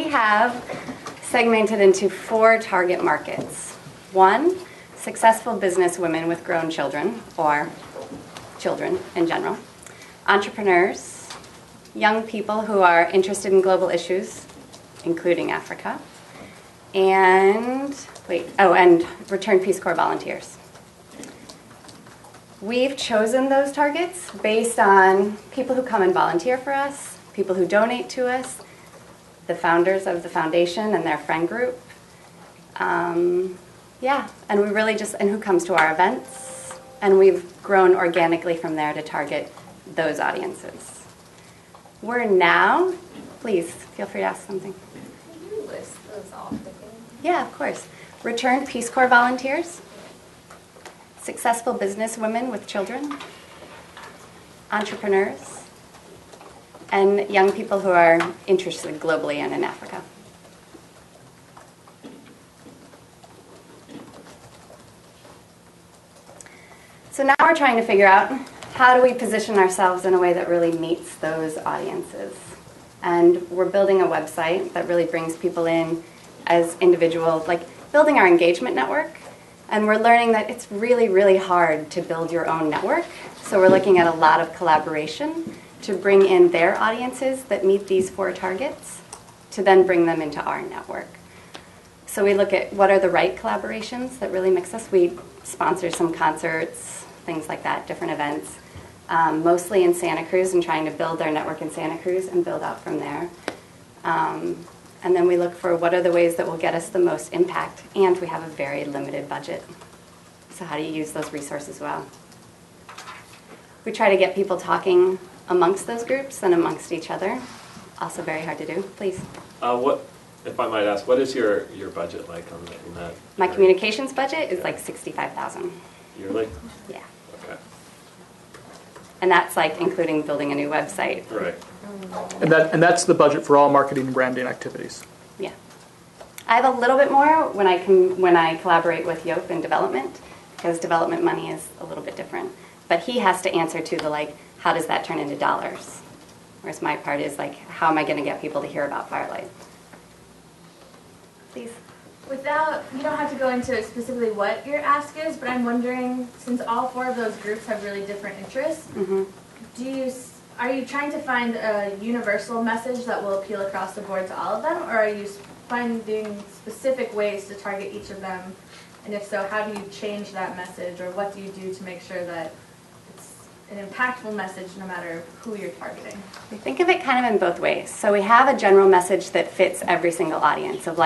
have segmented into 4 target markets. 1, successful business women with grown children, or children in general. Entrepreneurs, young people who are interested in global issues, including Africa, and returned Peace Corps volunteers. We've chosen those targets based on people who come and volunteer for us, people who donate to us, the founders of the foundation and their friend group. And we really and who comes to our events, and we've grown organically from there to target those audiences. We're now, please feel free to ask something. Can you list those off again? Yeah, of course. Returned Peace Corps volunteers, successful business women with children, entrepreneurs, and young people who are interested globally and in Africa. So now we're trying to figure out how do we position ourselves in a way that really meets those audiences. And we're building a website that really brings people in as individuals, like building our engagement network. And we're learning that it's really, really hard to build your own network. So we're looking at a lot of collaboration to bring in their audiences that meet these 4 targets to then bring them into our network. So we look at what are the right collaborations that really mix us. We sponsor some concerts, things like that, different events, mostly in Santa Cruz, and trying to build our network in Santa Cruz and build out from there. And then we look for what are the ways that will get us the most impact, and we have a very limited budget. So how do you use those resources well? We try to get people talking amongst those groups and amongst each other. Also very hard to do. Please. What, if I might ask, what is your budget like on that? My communications budget is like $65,000. Yearly? Yeah. Okay. And that's like including building a new website. Right. And that's the budget for all marketing and branding activities. Yeah. I have a little bit more when I collaborate with Yope in development, because development money is a little bit different. But he has to answer to the how does that turn into dollars? Whereas my part is how am I going to get people to hear about Firelight? Please. You don't have to go into specifically what your ask is, but I'm wondering, since all 4 of those groups have really different interests, are you trying to find a universal message that will appeal across the board to all of them, or are you finding specific ways to target each of them? And if so, how do you change that message, or what do you do to make sure that it's an impactful message no matter who you're targeting? We think of it kind of in both ways. So we have a general message that fits every single audience of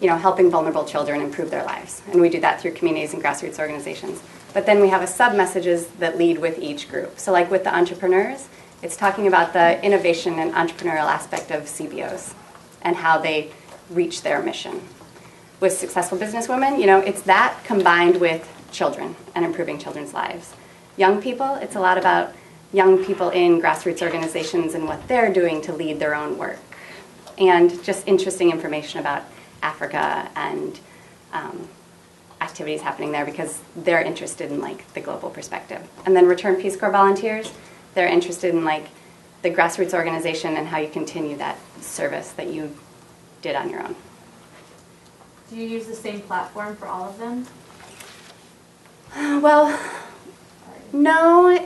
helping vulnerable children improve their lives. And we do that through communities and grassroots organizations. But then we have a sub-messages that lead with each group. So with the entrepreneurs, it's talking about the innovation and entrepreneurial aspect of CBOs and how they reach their mission. With successful businesswomen, it's that combined with children and improving children's lives. Young people, it's a lot about young people in grassroots organizations and what they're doing to lead their own work. And just interesting information about Africa and activities happening there, because they're interested in the global perspective. And then Return Peace Corps volunteers, they're interested in the grassroots organization and how you continue that service that you did on your own. Do you use the same platform for all of them? Well, no.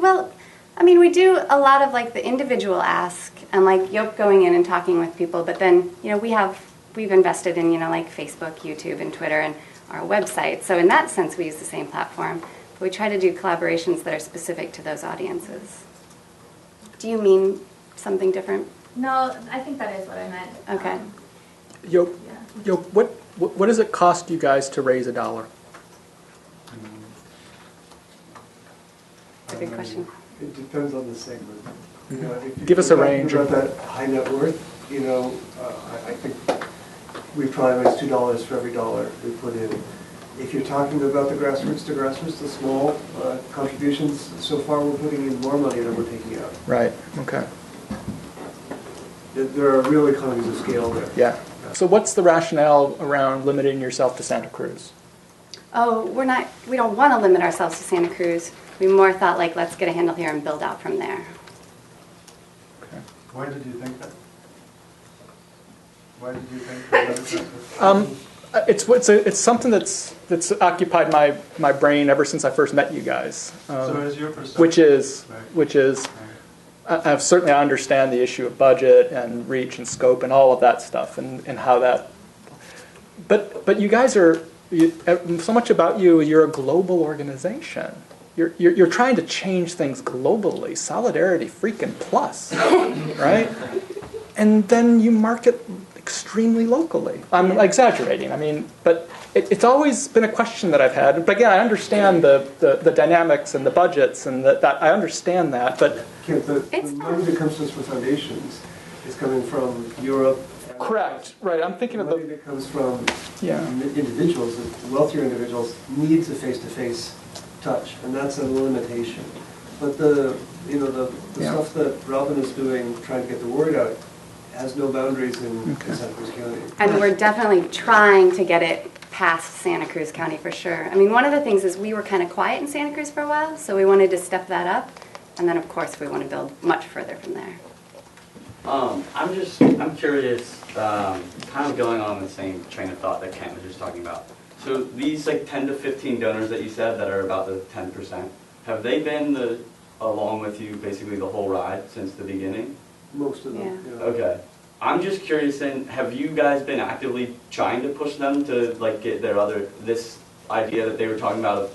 Well, we do a lot of the individual ask and Yope going in and talking with people, but then we've invested in Facebook, YouTube, and Twitter, and our website. So in that sense, we use the same platform. But we try to do collaborations that are specific to those audiences. Do you mean something different? No, I think that is what I meant. Okay. Yope, what does it cost you guys to raise $1? That's a good question. It depends on the segment. Give us a range. About that high net worth, I think we probably raise $2 for every dollar we put in. If you're talking about the grassroots, the small contributions, so far we're putting in more money than we're taking out. Right. Okay. There are real economies of scale there. Yeah. So what's the rationale around limiting yourself to Santa Cruz? Oh, we don't want to limit ourselves to Santa Cruz. We more thought let's get a handle here and build out from there. Okay. Why did you think that? Why did you think that? It's something that's occupied my brain ever since I first met you guys. So is your perception? Which is, certainly I understand the issue of budget and reach and scope and all of that stuff and how that. But you guys are so much about you. You're a global organization. You're trying to change things globally. Solidarity freaking plus, right? And then you market extremely locally. I'm exaggerating. I mean, but it's always been a question that I've had. But again, I understand the dynamics and the budgets and that I understand that. But Kent, the money that comes to us for foundations is coming from Europe. correct, right? I'm thinking of money the that comes from yeah. individuals, wealthier individuals, needs a face-to-face touch, and that's a limitation. But the Yeah. stuff that Robin is doing, trying to get the word out, has no boundaries in Santa Cruz County. And we're definitely trying to get it past Santa Cruz County for sure. I mean, one of the things is we were kind of quiet in Santa Cruz for a while, so we wanted to step that up. And then, of course, we want to build much further from there. I'm curious, kind of going on the same train of thought that Kent was just talking about. So these like 10 to 15 donors that you said that are about the 10%, have they been along with you basically the whole ride since the beginning? Most of them, Yeah. yeah. Okay. I'm just curious then, have you guys been actively trying to push them to like get this idea that they were talking about of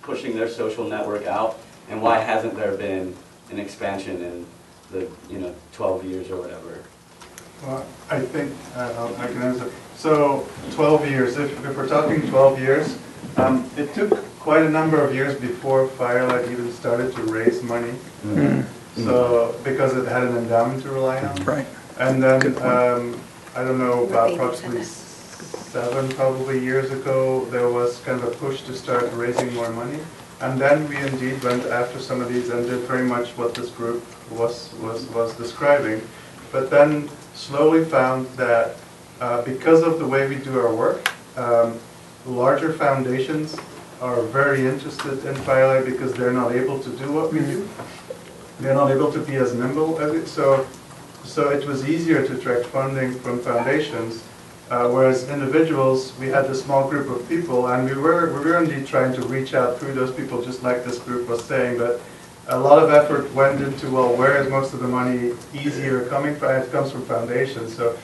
pushing their social network out? And why hasn't there been an expansion in the 12 years or whatever? Well, I think I can answer. So 12 years, if we're talking 12 years, it took quite a number of years before Firelight even started to raise money. So because it had an endowment to rely on. Right. And then, Good point. I don't know, about We're approximately 87. 7 years ago, there was kind of a push to start raising more money. And then we indeed went after some of these and did very much what this group was describing. But then slowly found that because of the way we do our work, larger foundations are very interested in Firelight because they're not able to do what we do. They're not able to be as nimble as it. So it was easier to attract funding from foundations, whereas individuals, we had a small group of people, and we were indeed trying to reach out through those people, just like this group was saying. But a lot of effort went into, well, where is most of the money easier coming from? It comes from foundations, so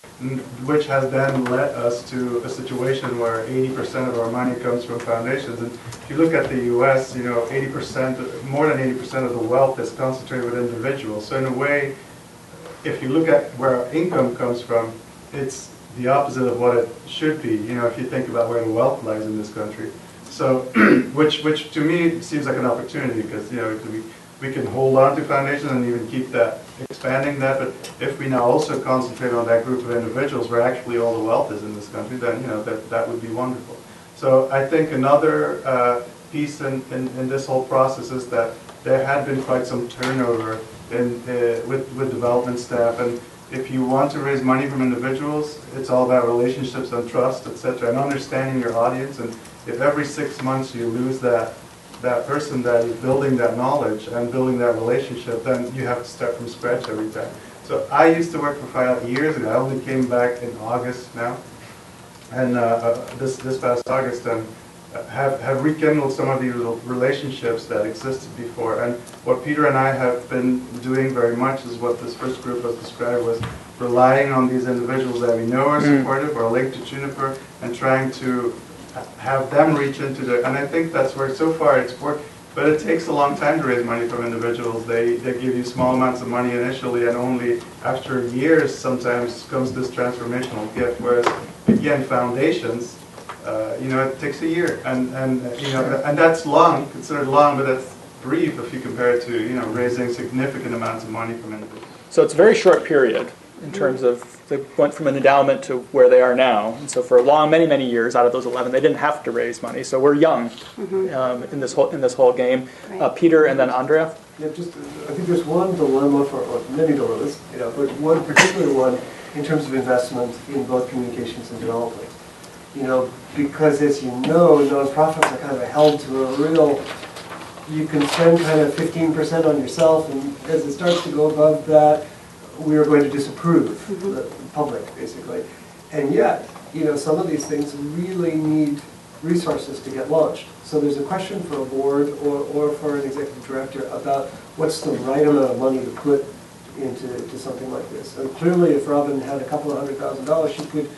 which has then led us to a situation where 80% of our money comes from foundations. And if you look at the U.S., 80%, more than 80% of the wealth is concentrated with individuals. So in a way, if you look at where our income comes from, it's the opposite of what it should be, if you think about where the wealth lies in this country. So, which to me seems like an opportunity because, we can hold on to foundations and even keep that, expanding that, but if we now also concentrate on that group of individuals where actually all the wealth is in this country, then, that would be wonderful. So I think another piece in this whole process is that there had been quite some turnover with development staff, and if you want to raise money from individuals, it's all about relationships and trust, etc., and understanding your audience. And if every 6 months you lose that person that is building that knowledge and building that relationship, then you have to start from scratch every time. So I used to work for Firelight years ago. I only came back in August now, and this past August, and have rekindled some of these relationships that existed before. And what Peter and I have been doing very much is what this first group was described was relying on these individuals that we know are supportive or linked to Juniper and trying to have them reach into the, and I think that's where so far it's worked, but it takes a long time to raise money from individuals. They give you small amounts of money initially, and only after years sometimes comes this transformational gift, whereas again, foundations, it takes a year, and that's long, considered long, but that's brief if you compare it to, raising significant amounts of money from individuals. So it's a very short period in terms of they went from an endowment to where they are now. And so for many years, out of those 11, they didn't have to raise money. So we're young in this whole game. Right. Peter and then Andrea. Yeah, I think there's one dilemma or many dilemmas, but one particular one in terms of investment in both communications and development. Because as you know, nonprofits are kind of held to a real, you can spend kind of 15% on yourself, and as it starts to go above that, we are going to disapprove the public, basically. And yet, you know, some of these things really need resources to get launched. So there's a question for a board or for an executive director about what's the right amount of money to put into something like this. And clearly, if Robin had a couple of $100,000, she could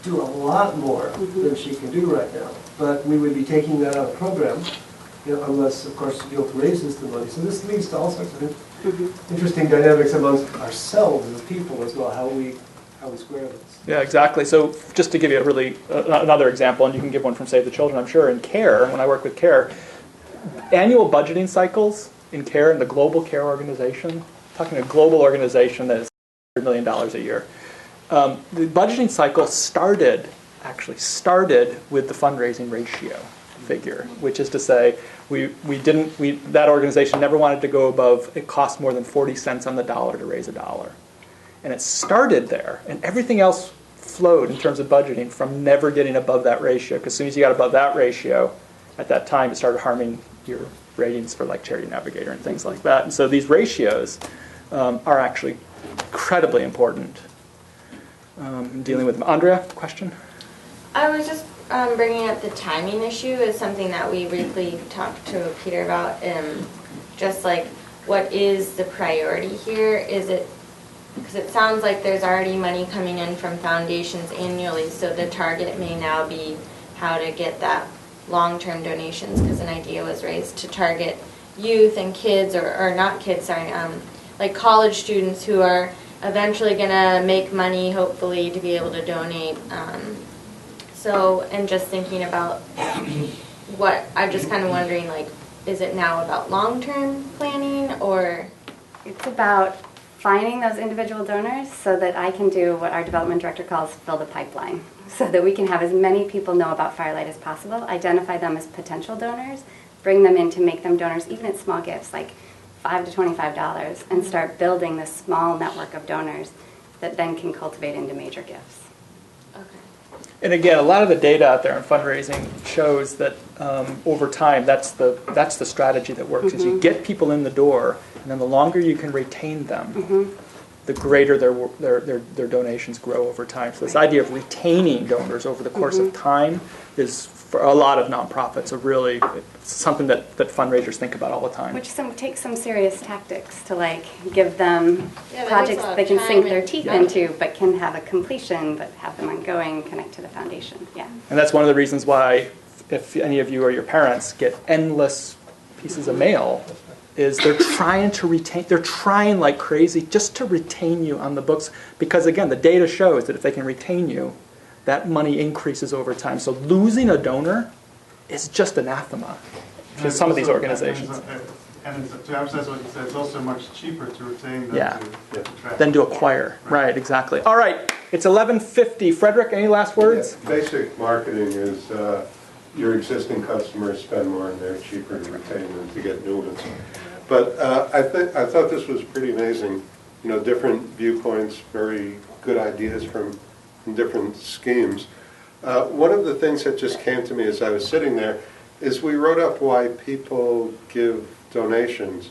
do a lot more than she can do right now. But we would be taking that out of program, you know, unless, of course, Yoke raises the money. So this leads to all sorts of interesting dynamics amongst ourselves as people as well, how we square this. Yeah, exactly. So just to give you a really another example, and you can give one from Save the Children, I'm sure, in CARE, when I work with CARE, annual budgeting cycles in CARE, in the global CARE organization, talking a global organization that is $100 million a year. The budgeting cycle started with the fundraising ratio figure, which is to say that organization never wanted to go above, it cost more than 40 cents on the dollar to raise a dollar. And it started there, and everything else flowed in terms of budgeting from never getting above that ratio, because as soon as you got above that ratio, at that time it started harming your ratings for like Charity Navigator and things like that. And so these ratios are actually incredibly important in dealing with them. Andrea, question? I was just bringing up the timing issue as something that we briefly talked to Peter about. Just like, what is the priority here? Is it, because it sounds like there's already money coming in from foundations annually, so the target may now be how to get that long-term donations, because an idea was raised to target youth and kids, or not kids, sorry, like college students who are eventually going to make money, hopefully, to be able to donate. So, and just thinking about what, I'm just kind of wondering, like, is it now about long-term planning, or? It's about finding those individual donors so that I can do what our development director calls fill the pipeline, so that we can have as many people know about Firelight as possible, identify them as potential donors, bring them in to make them donors, even at small gifts, like $5 to $25, and start building this small network of donors that then can cultivate into major gifts. Okay. And again, a lot of the data out there in fundraising shows that over time, that's the strategy that works. Is you get people in the door, and then the longer you can retain them, the greater their donations grow over time. So this idea of retaining donors over the course of time is, for a lot of nonprofits, really something that fundraisers think about all the time. Which takes some serious tactics to like give them Yeah, projects that they takes a lot can of sink time their and teeth money. into, but can have a completion, but have them ongoing, connect to the foundation. Yeah. And that's one of the reasons why, if any of you or your parents get endless pieces of mail, is they're trying like crazy just to retain you on the books, because again, the data shows that if they can retain you, that money increases over time. So losing a donor is just anathema to some of these organizations. And to emphasize what you said, it's also much cheaper to retain than Yeah. to attract. Then to acquire. Right, exactly. All right, it's 11:50. Frederick, any last words? Yeah, basic marketing is your existing customers spend more and they're cheaper to retain than to get new ones. But I thought this was pretty amazing. You know, different viewpoints, very good ideas from different schemes. One of the things that just came to me as I was sitting there is we wrote up why people give donations,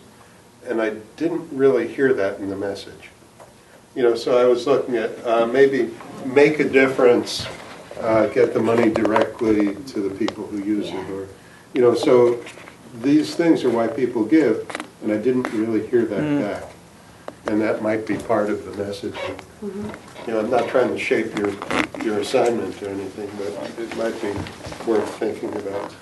and I didn't really hear that in the message. You know, so I was looking at maybe make a difference, get the money directly to the people who use it, or, you know, so these things are why people give, and I didn't really hear that back. And that might be part of the message. You know, I'm not trying to shape your assignment or anything, but it might be worth thinking about.